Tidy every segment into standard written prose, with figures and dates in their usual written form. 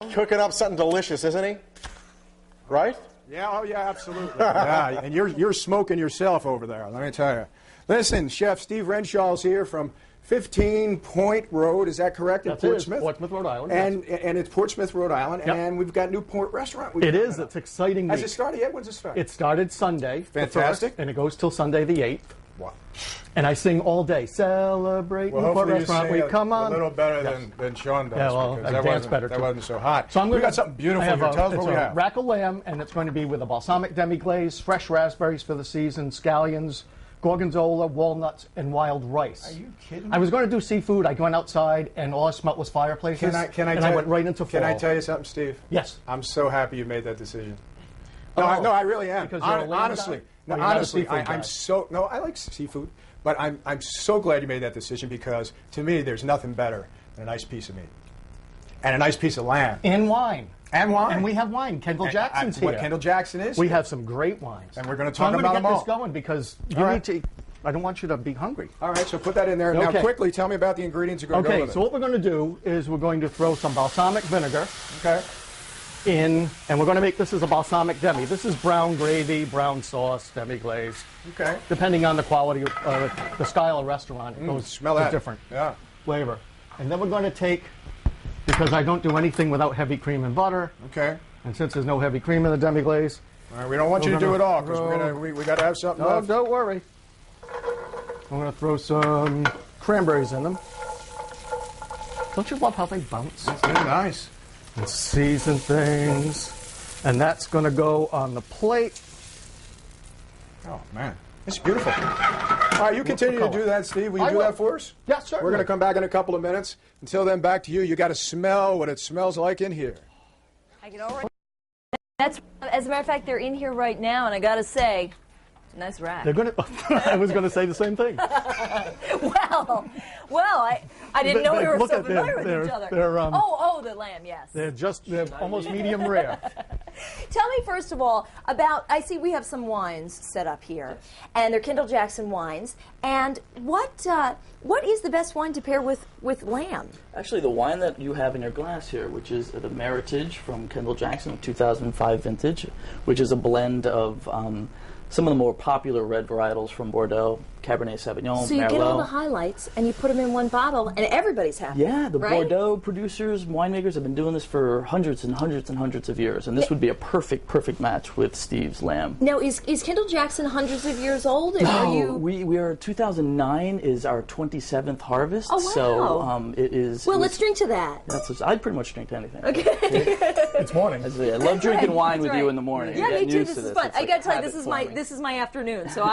Cooking up something delicious, isn't he? Right? Yeah, oh yeah, absolutely. Yeah, and you're smoking yourself over there, let me tell you. Listen, Chef Steve Renshaw's here from 15 Point Road, is that correct? That's in Portsmouth? Portsmouth, Rhode Island. And it's Portsmouth, Rhode Island, Yep. and we've got Newport Restaurant. It is, it's exciting. Has week. it started yet? When's it start? It started Sunday. Fantastic. The 1st, and it goes till Sunday the 8th. Wow. And I sing all day. Celebrate Well, Newport hopefully Restaurant. you We sing come on. a little better Yes. than Sean does. Yeah, well, because I dance better, that too. wasn't so hot. So we got something beautiful I have here. Tell us it's what we a have. rack of lamb, and it's going to be with a balsamic demi-glaze, fresh raspberries for the season, scallions, gorgonzola, walnuts, and wild rice. Are you kidding me? I was going to do seafood. I went outside, and all I smelled was fireplaces. I went right into fall. Can I tell you something, Steve? Yes. I'm so happy you made that decision. Oh, No, I really am. because you're a lamb Honestly, guy? no, Oh, you're not a honestly, seafood guy. I'm so no. I like seafood, but I'm so glad you made that decision because to me, there's nothing better than a nice piece of meat and a nice piece of lamb And wine. and wine. And we have wine. Kendall Jackson's What here. Kendall Jackson is? We here. have some great wines. And we're gonna So talk I'm about gonna them get all. this going because you All right. need to. I don't want you to be hungry. All right, so put that in there. Now, Okay. quickly, tell me about the ingredients you're going to go Okay, with so what we're going to do is we're going to throw some balsamic vinegar Okay. in, and we're going to make this as a balsamic demi. This is brown gravy, brown sauce, demi-glaze. Okay. Depending on the quality, the style of restaurant, it goes Smell to that. different Yeah. flavor. And then we're going to take, because I don't do anything without heavy cream and butter, Okay. and since there's no heavy cream in the demi-glaze, All right, we don't want you to do it all because we got to have something no, left. don't worry. I'm going to throw some cranberries in them. Don't you love how they bounce? Very nice. And season things. And that's going to go on the plate. Oh, man. It's beautiful. All right, you continue to color. do that, Steve. Will you I do will. that for us? Yeah, certainly. We're going to come back in a couple of minutes. Until then, back to you. You got to smell what it smells like in here. I can already. That's as a matter of fact, they're in here right now, and I gotta say, nice rack. They're going to. I was going to say the same thing. Well, I didn't know we were Look so at familiar them. with each other. They're, the lamb, yes. They're almost medium rare. Tell me first of all about. I see we have some wines set up here, and they're Kendall Jackson wines. And what is the best wine to pair with lamb? Actually, the wine that you have in your glass here, which is the Meritage from Kendall Jackson, 2005 vintage, which is a blend of some of the more popular red varietals from Bordeaux, Cabernet Sauvignon, So you Merlot. get all the highlights, and you put them in one bottle, and everybody's happy. Yeah, the right? Bordeaux producers, winemakers have been doing this for hundreds and hundreds and hundreds of years, and this would be a perfect match with Steve's lamb. Now, is Kendall Jackson hundreds of years old? Or are you? We are 2009 is our 27th harvest, Oh, wow. so it is. Well, let's drink to that. I'd pretry much drink to anything. It's morning. I love drinking wine That's with you right. in the morning. Yeah, You're me getting too. used This to is fun. It's I like gotta tell you, habit forming. this is my afternoon. So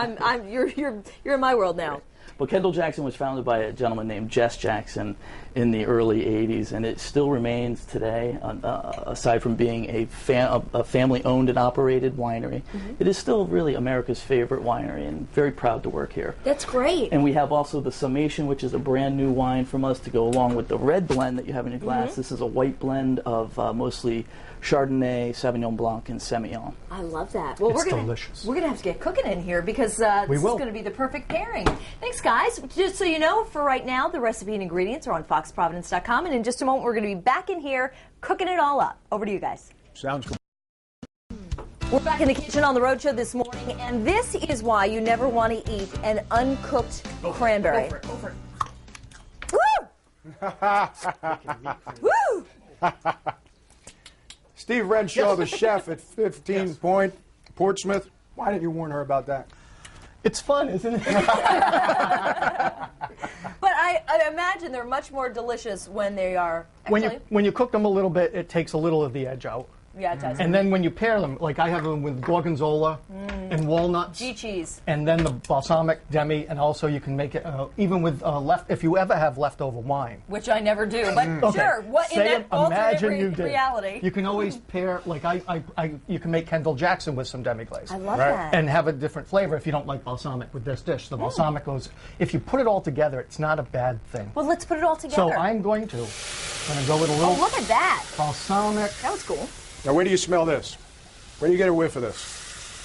you're in my world now. Well, Kendall Jackson was founded by a gentleman named Jess Jackson in the early 80s, and it still remains today, aside from being a family-owned and operated winery. It is still really America's favorite winery, and very proud to work here. That's great. And we have also the Summation, which is a brand new wine from us to go along with the red blend that you have in your glass. This is a white blend of mostly Chardonnay, Sauvignon Blanc, and Semillon. I love that. Well, It's delicious. We're gonna have to get cooking in here because We this is will. going to be the perfect pairing. Thanks, guys. Just so you know, for right now, the recipe and ingredients are on foxprovidence.com, and in just a moment, we're going to be back in here cooking it all up. Over to you guys. Sounds good. We're back in the kitchen on the Road Show this morning, and this is why you never want to eat an uncooked cranberry. Go for it. Woo! Woo! Steve Renshaw, the chef at 15 Point, Portsmouth. Why didn't you warn her about that? It's fun, isn't it? But I imagine they're much more delicious when they are. Actually, when you cook them a little bit, it takes a little of the edge out. yeah, it does. And then when you pair them, like I have them with gorgonzola and walnuts. G cheese. And then the balsamic demi, and also you can make it even with if you ever have leftover wine. Which I never do, but sure. What in Say that it, alternate imagine you did. reality? You can always pair, like you can make Kendall Jackson with some demi-glaze. I love Right. that. And have a different flavor if you don't like balsamic with this dish. The balsamic goes, if you put it all together, it's not a bad thing. Well, let's put it all together. So I'm going to go with a little Oh, look at that. balsamic That was cool. Now, where do you smell this? Where do you get a whiff of this?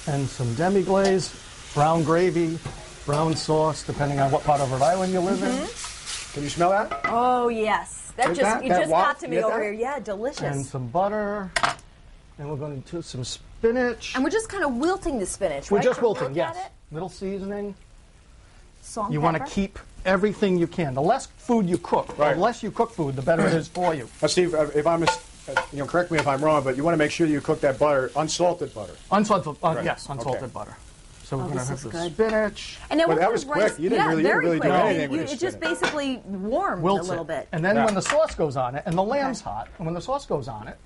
and some demi-glaze, brown gravy, brown sauce, depending on what part of Rhode Island you live in. Can you smell that? Oh, yes. That Get just, it that just waft, got to me get over that? here. Yeah, delicious. And some butter. And we're going to do some spinach. And we're just kind of wilting the spinach, We're right? just To wilting, look yes. at it. Little seasoning. Salt, You want to pepper. keep everything you can. The less food you cook, Right. the less you cook food, the better it is for you. Now, Steve, if I'm, correct me if I'm wrong, but you want to make sure you cook that butter, unsalted butter. Unsalted, yes, unsalted Okay. butter. So we're Oh, going to this have is the good. spinach. And then Well, what that kind was of quick. rice? You didn't yeah, really- you didn't very really do quick. anything with You- the It just spinach. basically warmed Wilts a little it. bit. And then Yeah. when the sauce goes on it, and the lamb's hot, and when the sauce goes on it,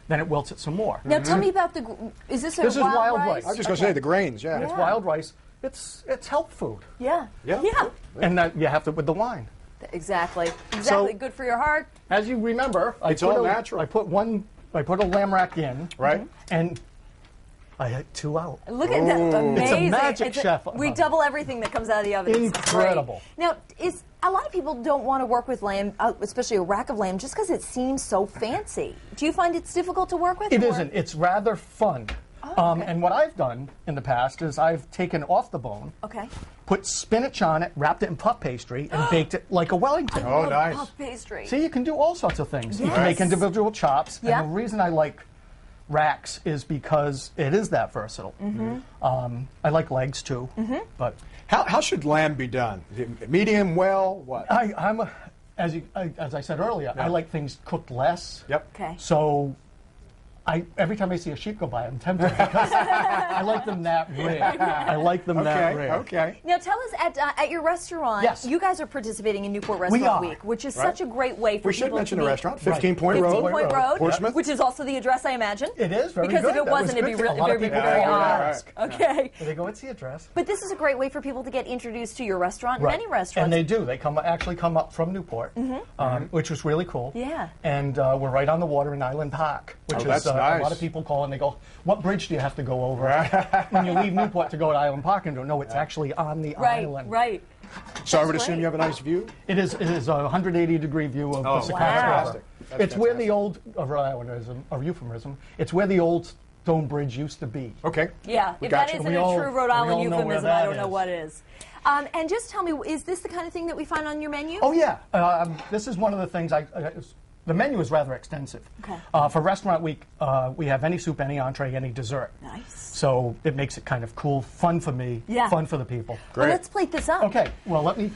then it wilts it some more. Now tell me about the. Is this a This is wild rice. I was just going to say the grains, yeah. It's wild rice. It's health food. Yeah. Yeah. Yeah. And that you have to with the wine. Exactly. Exactly. So- Good for your heart. As you remember, It's all natural. I put a lamb rack in, Right? and I had 2 out. Look at that. Amazing. magic, chef. We double everything that comes out of the oven. This is great. Incredible. Now, a lot of people don't want to work with lamb, especially a rack of lamb, just because it seems so fancy. Do you find it's difficult to work with? It or- isn't. It's rather fun. Oh, okay. And what I've done in the past is I've taken off the bone, Okay. put spinach on it, wrapped it in puff pastry, and baked it like a Wellington. Oh, Love nice. puff pastry. See, you can do all sorts of things. You Yes. can make individual chops. Yeah. And the reason I like racks is because it is that versatile. I like legs too, but How should lamb be done? Is it medium, well, what? as I said earlier, I like things cooked less. Yep. Okay. So every time I see a sheep go by, I'm tempted because I like them that rare. I like them that Okay, rare. okay. Now, tell us at your restaurant. Yes. You guys are participating in Newport We Restaurant are. Week, which is Right. such a great way for We should people mention to the meet. restaurant, 15 Point 15 Road. Point Road, Portsmouth. which is also the address, I imagine. It is very because good. if it That wasn't, it'd be good. really A lot of very, people very Yeah, odd. right. Okay. They go, what's the address? But this is a great way for people to get introduced to your restaurant. Many restaurants. And they do. They actually come up from Newport, which was really cool. Yeah. And we're right on the water in Island Park, which Oh, is that's a nice. lot of people call and they go, what bridge do you have to go over? when you leave Newport to go to Island Park and go, no, it's actually on the Right, island. right. So I would That's assume great. you have a nice view? It is a 180-degree view of the wow. Secaucus River. Fantastic. That's It's where the fantastic. old, a euphemism, it's where the old stone bridge used to be. Okay. Yeah, We if got that you. isn't We a all- true Rhode we Island all know where euphemism, I that don't know is. what is. And just tell me, is this the kind of thing that we find on your menu? Oh, yeah. This is one of the things the menu is rather extensive. Okay. For Restaurant Week, we have any soup, any entree, any dessert. Nice. So it makes it kind of cool, fun for me, Yeah. fun for the people. Well, Great. let's plate this up. Okay, well, let me.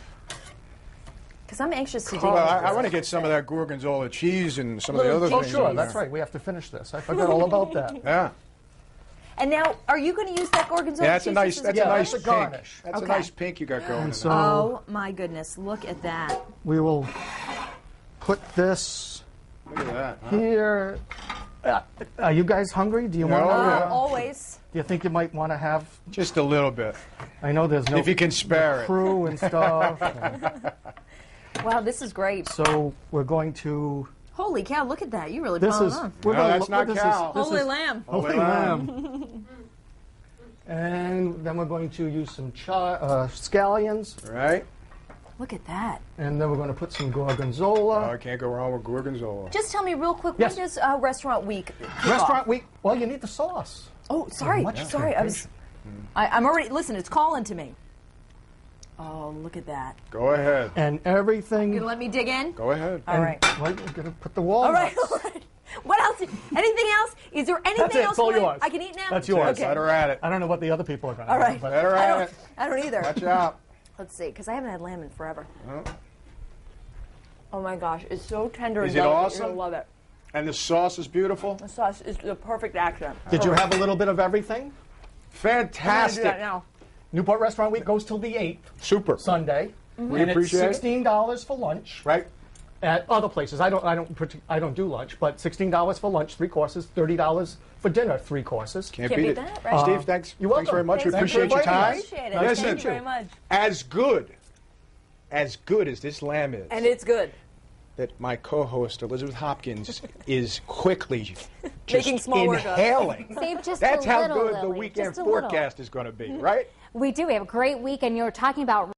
Because I'm anxious to do Well, this. I want to get some of that gorgonzola cheese and some of the Little other Oh, things. sure, in that's there. right. We have to finish this. I forgot all about that. Yeah. And now, are you going to use that gorgonzola Yeah, that's a cheese nice. just That's as a Yeah, nice that's a pink. garnish. That's a Okay. nice pink you got going. So Oh my goodness! Look at that. we will put this Look at that. Huh? here. Are you guys hungry? Do you No. want? Yeah. Always. Do you think you might want to have? Just a little bit, I know there's no if you can spare it. crew and stuff. Wow, this is great. So we're going to. Holy cow! Look at that. You really This piled is. on. We're No, gonna that's look- not this cow. Is, this Holy is lamb. Holy lamb. And then we're going to use some scallions, Right? Look at that. and then we're going to put some Oh, gorgonzola. I can't go wrong with gorgonzola. Just tell me real quick. Yes. When does Restaurant Week? kick Restaurant off? Week. Well, you need the sauce. Oh, sorry. much Sorry. I was. I'm already. Listen, it's calling to me. Oh, look at that. Go ahead. And everything. You gonna let me dig in? Go ahead. All right. Well, you're going to put the All walnuts. right. What else? Anything else? Is there anything That's it. else It's all going- yours. I can eat now? That's yours. Okay. Let her at it. I don't know what the other people are going to All right. But Let her I at don't, it. I don't either. Watch out. Let's see, because I haven't had lamb in forever. Oh. Oh my gosh, it's so tender Is and it delicate. awesome? You're gonna love it. And the sauce is beautiful. The sauce is the perfect accent. Did you have a little bit of everything? I'm gonna do Fantastic. that now. Newport Restaurant Week goes till the 8th, Super. Sunday. Mm-hmm. And it's appreciate it. $16 for lunch. Right? At other places, I don't do lunch, but $16 for lunch, 3 courses, $30 for dinner, 3 courses. Can't Can't beat beat it. that, right? Steve, thanks. You're Thanks very welcome. much. We Thanks appreciate for your time. inviting us. Appreciate it. Nice Thank to you meet very you. much. As good as this lamb is, And it's good. that my co-host Elizabeth Hopkins is quickly just Making small work of. inhaling. Save just That's a how little, good the Lily, weekend just a little. forecast is going to be, right? We do. We have a great week, and you're talking about